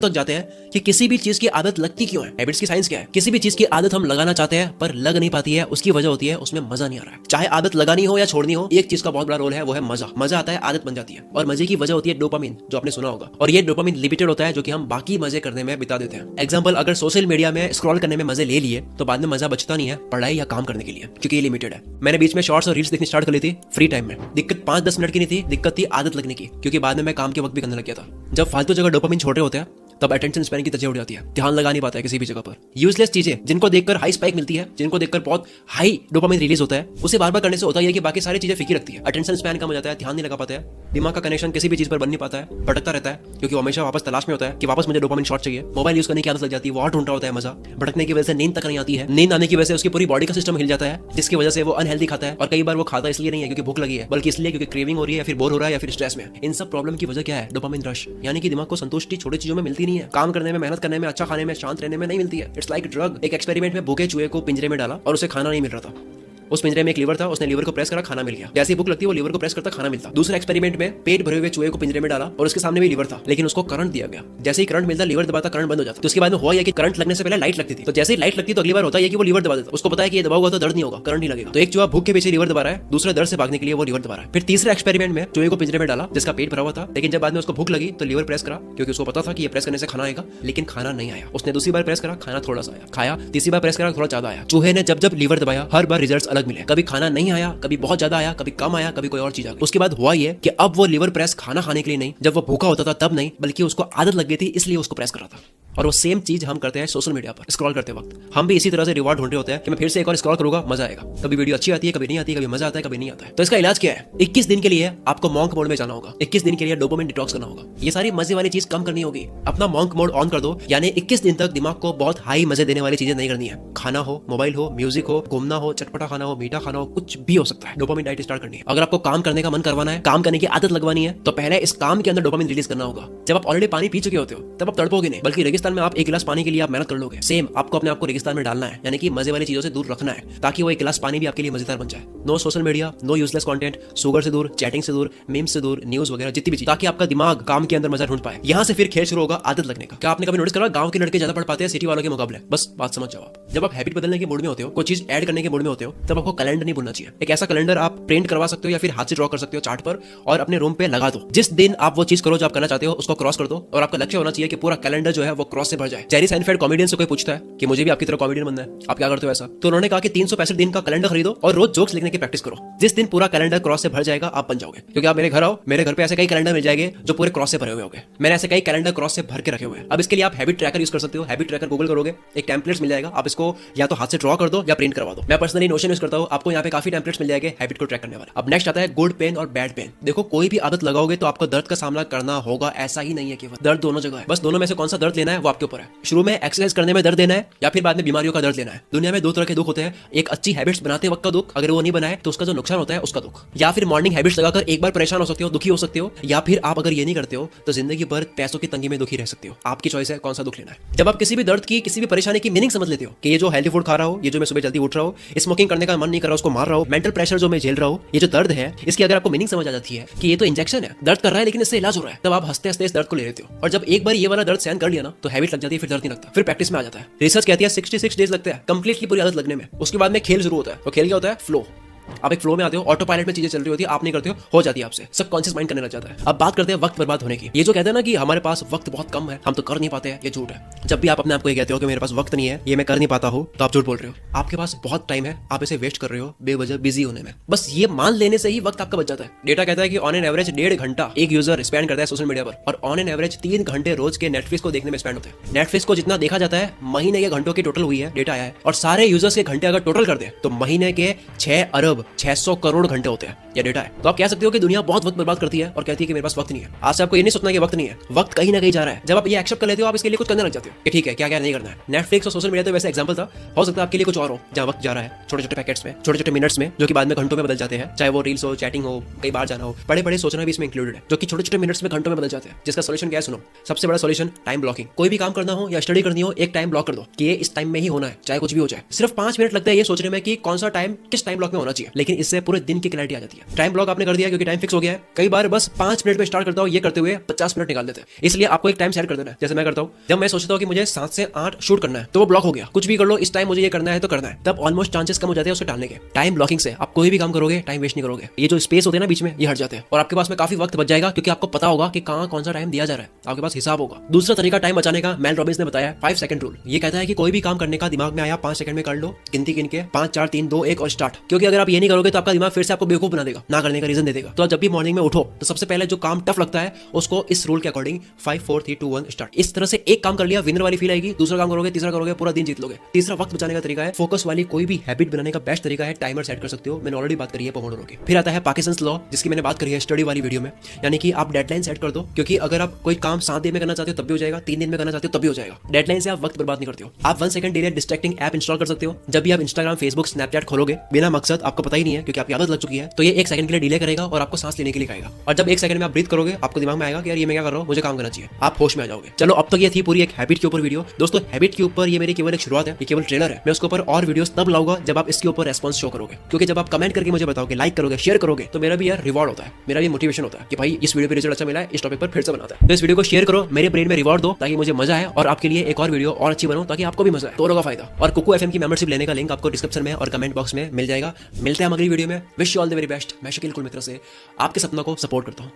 तक जाते हैं कि किसी भी चीज की आदत लगती क्यों है। हैबिट्स की साइंस क्या है। किसी भी चीज की आदत हम लगाना चाहते हैं पर लग नहीं पाती है, उसकी वजह होती है उसमें मजा नहीं आ रहा है। चाहे आदत लगानी हो या छोड़नी हो, एक चीज का बहुत बड़ा रोल है, वो है मजा। मजा आता है, आदत बन जाती है, और मजे की वजह होती है डोपामिन, जो आपने सुना होगा। और ये डोपामिन लिमिटेड होता है, जो कि हम बाकी मजे करने में बिता देते हैं। एग्जाम्पल, अगर सोशल मीडिया में स्क्रॉल करने में मजे ले लिए तो बाद में मजा बचता नहीं है पढ़ाई या काम करने के लिए, क्योंकि ये लिमिटेड है। मैंने बीच में शॉर्ट्स और रील्स देखनी स्टार्ट कर ली थी फ्री टाइम में। दिक्कत 5-10 मिनट की नहीं थी, दिक्कत थी आदत लगने की, क्योंकि बाद में मैं काम के वक्त भी करने लग गया था। जब फालतू जगह डोपामिन छोड़ रहे होते हैं तब अटेंशन स्पैन की तजय उड़ जाती है, ध्यान लगा नहीं पाता है किसी भी जगह पर। यूजलेस चीजें जिनको देखकर हाई स्पाइक मिलती है, जिनको देखकर बहुत हाई डोपामिन रिलीज होता है, उसे बार बार करने से होता है कि बाकी सारी चीजें फीकी रखती है, अटेंशन स्पैन कम हो जाता है, ध्यान नहीं लगा पाता है, दिमाग का कनेक्शन किसी भी चीज पर बन नहीं पाता है, भटकता रहता है, क्योंकि वो हमेशा वापस तलाश में होता है कि वापस मुझे डोपामिन शॉट चाहिए। मोबाइल यूज करने की आदत लग जाती है, वो और ढूंढ रहा होता है मजा। भटकने की वजह से नींद तक नहीं आती है, नींद आने की वजह से उसकी पूरी बॉडी का सिस्टम हिल जाता है, जिसकी वजह से वो अनहेल्दी खाता है। और कई बार वो खाता इसलिए नहीं है क्योंकि भूख लगी है, बल्कि इसलिए क्योंकि क्रेविंग हो रही है, या फिर बोर हो रहा है, या फिर स्ट्रेस में। इन सब प्रॉब्लम की वजह क्या है? डोपामिन रश, यानी कि दिमाग को संतुष्टि छोटी चीजों में मिलती नहीं है। काम करने में, मेहनत करने में, अच्छा खाने में, शांत रहने में नहीं मिलती है। It's like drug. एक एक्सपेरिमेंट में भूखे चूहे को पिंजरे में डाला और उसे खाना नहीं मिल रहा था। उस पिंजरे में एक लीवर था, उसने लीवर को प्रेस करा, खाना मिल गया। जैसे ही भूख लगती है वो लीवर को प्रेस करता, खाना मिलता। दूसरे एक्सपेरिमेंट में पेट भरे हुए चूहे को पिंजरे में डाला और उसके सामने भी लीवर था, लेकिन उसको करंट दिया गया। जैसे ही करंट मिलता, लीवर दबाता, करंट बंद हो जाता। तो उसके बाद में हुआ यह कि करंट लगने से पहले लाइट लगती थी, तो जैसे ही लाइट लगती तो अगली बार होता है कि वो लीवर दबा देता। उसको पता है कि ये दबाऊंगा तो दर्द नहीं होगा, करंट नहीं लगेगा। तो एक चूहा भूख के पीछे लीवर दबा रहा है, दूसरे दर्द से भागने के लिए वो लीवर दबा रहा है। फिर तीसरे एक्सपेरिमेंट में चूहे को पिंजरे में डाला जिसका पेट भरा हुआ था, लेकिन जब बाद में उसको भूख लगी तो लीवर प्रेस करा, क्योंकि उसको पता था कि ये प्रेस करने से खाना आएगा, लेकिन खाना नहीं आया। उसने दूसरी बार प्रेस करा, खाना थोड़ा सा आया, खाया, तीसरी बार प्रेस करा, थोड़ा ज्यादा आया। चूहे ने जब जब लीवर दबाया हर बार रिजल्ट्स अलग मिले, कभी खाना नहीं आया, कभी बहुत ज्यादा आया, कभी कम आया, कभी कोई और चीज आ गई। उसके बाद हुआ ये कि अब वो लीवर प्रेस खाना खाने के लिए नहीं, जब वो भूखा होता था तब नहीं, बल्कि उसको आदत लग गई थी इसलिए उसको प्रेस कर रहा था। और वो सेम चीज हम करते हैं सोशल मीडिया पर स्क्रॉल करते वक्त। हम भी इसी तरह से रिवॉर्ड ढूंढ रहे होते हैं कि मैं फिर से एक और स्क्रॉल करूंगा, मजा आएगा। कभी वीडियो अच्छी आती है, कभी नहीं आती है, कभी मजा आता है, कभी नहीं आता है। तो इसका इलाज क्या है? 21 दिन के लिए आपको मॉन्क मोड में जाना होगा। 21 दिन के लिए डोपामिन डिटॉक्स करना होगा। ये सारी मजे वाली चीज कम करनी होगी। अपना मॉन्क मोड ऑन कर दो, यानी 21 दिन तक दिमाग को बहुत हाई मजे देने वाली चीजें नहीं करनी है। खाना हो, मोबाइल हो, म्यूजिक हो, घूमना हो, चटपटा खाना हो, मीठा खाना हो, कुछ भी हो सकता है। डोपामिन डाइट स्टार्ट करनी है। अगर आपको काम करने का मन करवाना है, काम करने की आदत लगवानी है, तो पहले इस काम के अंदर डोपामिन रिलीज करना होगा। जब आप ऑलरेडी पानी पी चुके होते हो तब आप तड़पोगे नहीं, बल्कि रेगिस्तान में आप एक गिलास पानी के लिए आप मेहनत कर लोगे। सेम आपको अपने आप को रेगिस्तान में डालना है, यानी कि मजे वाली चीजों से दूर रखना है, ताकि वो एक गिलास पानी भी आपके लिए मजेदार बन जाए। No social media, no useless content, sugar से दूर, चैटिंग से दूर, मीम्स से दूर, न्यूज वगैरह जितनी भी चीज, ताकि आपका दिमाग काम के अंदर मजा ढूंढ पाए। यहाँ से फिर खेल शुरू होगा आदत लगने का। क्या आपने कभी नोटिस करा गांव के लड़के ज्यादा पढ़ पाते हैं सिटी वालों के मुकाबले? बस बात समझ जाओ आप। जब आप हैबिट बदलने के मूड में होते हो, कोई चीज ऐड करने के मूड में होते हो, तब आपको कैलेंडर नहीं भूलना चाहिए। एक ऐसा कैलेंडर आप प्रिंट करवा सकते हो या फिर हाथ से ड्रॉ कर सकते हो चार्ट पर, और अपने रूम पे लगा दो। जिस दिन आप वो चीज करो जो आप करना चाहते हो, उसको क्रॉस कर दो, और आपका लक्ष्य होना चाहिए कि पूरा कैलेंडर जो है वो क्रॉस से भर जाए। जेरी साइनफेल्ड कॉमेडियन से कोई पूछता है कि मुझे भी आपकी तरह कॉमेडियन बनना है, आप क्या करते हो ऐसा? तो उन्होंने कहा कि 365 दिन का कैलेंडर खरीदो और रोज जोक्स लिखने की प्रैक्टिस करो। जिस दिन पूरा कैलेंडर क्रॉस से भर जाएगा आप बन जाओगे। क्योंकि आप मेरे घर आओ, मेरे घर पे ऐसे कई कैलेंडर मिल जाएंगे जो पूरे क्रॉस से भरे हुए होंगे। मैंने ऐसे कई कैलेंडर क्रॉस से भर के रखे हुए हैं। अब इसके लिए आप हैबिट ट्रैकर यूज कर सकते हो। हैबिट ट्रैकर गूगल करोगे, एक टेम्पलेट्स मिल जाएगा, आप इसको या तो हाथ से ड्रॉ कर दो या प्रिंट करवा दो। मैं पर्सनली नोशन यूज करता हूं, आपको यहाँ पे काफी टेम्पलेट्स मिल जाएंगे हैबिट को ट्रैक करने वाले। अब नेक्स्ट आता है गुड पेन और बैड पेन। देखो, कोई भी आदत लगाओगे तो आपको दर्द का सामना करना होगा, ऐसा ही नहीं है केवल दर्द दोनों जगह है। बस दोनों में से कौन सा दर्द लेना है वो आपके ऊपर है। शुरू में एक्सरसाइज करने में दर्द लेना है या फिर बाद में बीमारियों का दर्द लेना है। दुनिया में दो तरह के दुख होते हैं, एक अच्छी हैबिट्स बनाते वक्त का दुख, अगर वो नहीं बनाए तो उसका जो नुकसान होता है उसका दुख, या फिर मॉर्निंग हैबिट्स लगाकर एक बार परेशान हो सकते हो, दुखी हो सकते हो, या फिर आप अगर ये नहीं करते हो तो जिंदगी भर पैसों की तंगी में दुखी रह सकते हो। आपकी चॉइस है कौन सा दुख लेना है। जब आप किसी भी दर्द की, किसी भी परेशानी की मीनिंग समझ लेते हो कि ये जो हेल्दी फूड खा रहा हो, ये जो मैं सुबह जल्दी उठ रहा हूँ, स्मोकिंग करने का मन नहीं कर रहा, उसको मार रहा हूँ, मेंटल प्रेशर जो मैं झेल रहा हूँ, ये जो दर्द है, इसकी अगर आपको मीनिंग समझ आ जाती है कि ये तो इंजेक्शन है, दर्द कर रहा है लेकिन इससे इलाज हो रहा है, तब आप हंसते हंसते इस दर्द को ले लेते हो। और जब एक बार ये वाला दर्द सहन कर लिया ना, तो हैबिट लग जाती है, फिर दर्द नहीं लगता, फिर प्रैक्टिस में आ जाता है। रिसर्च कहती है 66 डेज लगते हैं कंप्लीटली पूरी आदत लगने में। उसके बाद में खेल शुरू होता है। तो खेल क्या होता है? फ्लो। आप एक फ्लो में आते हो, ऑटो पायलट में चीजें चल रही होती है, आप नहीं करते हो जाती है आपसे, सबकॉन्शियस माइंड करने लग जाता है। अब बात करते हैं वक्त बर्बाद होने की। ये जो कहते हैं ना कि हमारे पास वक्त बहुत कम है, हम तो कर नहीं पाते हैं, ये झूठ है। जब भी आप अपने आप को ये कहते हो कि मेरे पास वक्त नहीं है, ये मैं कर नहीं पाता हूँ, तो आप झूठ बोल रहे हो। आपके पास बहुत टाइम है, आप इसे वेस्ट कर रहे हो बेवजह बिजी होने में। बस ये मान लेने से ही वक्त आपका बच जाता है। डेटा कहता है कि ऑन एन एवरेज 1.5 घंटा एक यूजर स्पेंड करता है सोशल मीडिया पर, और ऑन एन एवरेज 3 घंटे रोज के नेटफ्लिक्स को देखने में स्पेंड होते हैं। नेटफ्लिक्स को जितना देखा जाता है, महीने के घंटों की टोटल हुई है, डेटा आया है, और सारे यूजर्स के घंटे अगर टोटल कर दे तो महीने के 6 अरब 600 करोड़ घंटे होते हैं। ये डेटा है। तो आप कह सकते हो कि दुनिया बहुत वक्त बर्बाद करती है और कहती है कि मेरे पास वक्त नहीं है। आज से आपको ये नहीं सोचना कि वक्त नहीं है, वक्त कहीं ना कहीं जा रहा है। जब आप ये एक्सेप्ट कर लेते हो, आप इसके लिए कुछ करने लग जाते हो कि ठीक है, क्या क्या नहीं करना है। नेटफ्लिक्स और सोशल मीडिया तो वैसे एग्जांपल था, हो सकता है आपके लिए कुछ और हो जहां वक्त जा रहा है छोटे छोटे पैकेट्स में, छोटे छोटे मिनट्स में, जो कि बाद में घंटों में बदल जाते हैं। चाहे वो रील्स हो, चैटिंग हो, कई बार जाना हो, बड़े बड़े सोचना भी इसमें इंक्लूडेड है, जो कि छोटे छोटे मिनट्स में घंटों में बदल जाते हैं। जिसका सोल्यूशन क्या है? सुनो, सबसे बड़ा सोल्यूशन टाइम ब्लॉकिंग। कोई भी काम करना हो या स्टडी करनी हो, एक टाइम ब्लॉक कर दो कि ये इस टाइम में ही होना है, चाहे कुछ भी हो जाए। सिर्फ 5 मिनट लगता है ये सोचने में कि कौन सा टाइम किस टाइम ब्लॉक में होना चाहिए। चाहिए, लेकिन इससे पूरे दिन की क्लैरिटी आ जाती है। टाइम ब्लॉक आपने कर दिया क्योंकि टाइम फिक्स हो गया है। कई बार बस 5 मिनट में स्टार्ट करता हूँ, ये करते हुए 50 मिनट निकाल देते हैं। इसलिए आपको एक टाइम सेट कर देना है। जैसे मैं करता हूँ, जब मैं सोचता हूँ कि मुझे 7 से 8 शूट करना है तो वो ब्लॉक हो गया, कुछ भी कर लो इस टाइम मुझे ये करना है तो करना है, तब ऑलमोस्ट चांसेस कम हो जाते हैं उसको टालने के। टाइम ब्लॉकिंग से आप कोई भी काम करोगे टाइम वेस्ट नहीं करोगे, ये जो स्पेस होते हैं ना बीच में ये हट जाते हैं और आपके पास में काफी वक्त बच जाएगा क्योंकि आपको पता होगा कि कहाँ कौन सा टाइम दिया जा रहा है, आपके पास हिसाब होगा। दूसरा तरीका टाइम बचाने का मेल रॉबिन्स ने बताया 5 सेकंड रूल। ये कहता है कि कोई भी काम करने का दिमाग में आया 5 सेकंड में कर लो, गिनती गिन के 5 4 3 2 1 और स्टार्ट। क्योंकि अगर आप ये नहीं करोगे तो आपका दिमाग फिर से आपको बेवकूफ बना देगा, ना करने का रीजन दे देगा। तो जब भी मॉर्निंग में उठो तो सबसे पहले जो काम टफ लगता है उसको इस रूल के अकॉर्डिंग 5 4 3 2 1 स्टार्ट। इस तरह से एक काम कर लिया, विनर वाली फील आएगी। दूसरा काम करोगे, तीसरा करोगे, पूरा दिन जीत लोगे। तीसरा वक्त बचाने का तरीका है, फोकस वाली कोई भी हैबिट बनाने का बेस्ट तरीका है टाइमर सेट कर सकते हो। मैंने ऑलरेडी बात करी है पोमोडोरो की। फिर आता है पार्किंसंस लॉ, जिसकी मैंने बात करी है स्टडी वाली वीडियो में, यानी कि आप डेडलाइन सेट कर दो। क्योंकि अगर आप कोई काम 7 दिन में करना चाहते हो तब भी हो जाएगा, 3 दिन में करना चाहते हो तब भी हो जाएगा। डेडलाइन से आप वक्त बर्बाद नहीं करते हो। आप 1 second delay distracting app install कर सकते हो। जब भी आप इंस्टाग्राम, फेसबुक, स्नैपचैट खोलोगे बिना मकसद, आपको पता ही नहीं है क्योंकि आपकी आदत लग चुकी है, तो ये 1 सेकंड के लिए डिले करेगा और आपको सांस लेने के लिए कहेगा। और जब 1 सेकंड में आप ब्रीथ करोगे आपको दिमाग में आएगा कि यार ये मैं क्या कर रहा हूँ, मुझे काम करना चाहिए, आप होश में आ जाओगे। चलो अब तक ये थी पूरी एक हैबिट के ऊपर वीडियो। दोस्तों हैबिट के ऊपर ये मेरी केवल एक शुरुआत है, ये केवल ट्रेलर है। मैं उसके ऊपर और वीडियोस तब लाऊंगा जब आप इसके ऊपर रेस्पॉन्स शो करोगे। क्योंकि जब आप कमेंट करके मुझे बताओगे, लाइक करोगे, शेयर करोगे, तो मेरा भी यार रिवॉर्ड होता है, मेरा भी मोटिवेशन होता है कि भाई इस वीडियो पे रिजल्ट अच्छा मिला है, इस टॉपिक पर फिर से बनाता है। तो इस वीडियो को शेयर करो, मेरे ब्रेन में रिवॉर्ड दो ताकि मुझे मजा आए और आपके लिए एक और वीडियो और अच्छी बनाऊं ताकि आपको भी मजा आए, दोनों का फायदा। और कुकू एफएम की मेंबरशिप लेने का लिंक आपको डिस्क्रिप्शन में और कमेंट बॉक्स में मिल जाएगा। मिलते हैं हम अगली वीडियो में। Wish you all the very best. मैं शकील कुल मित्र से आपके सपनों को सपोर्ट करता हूँ।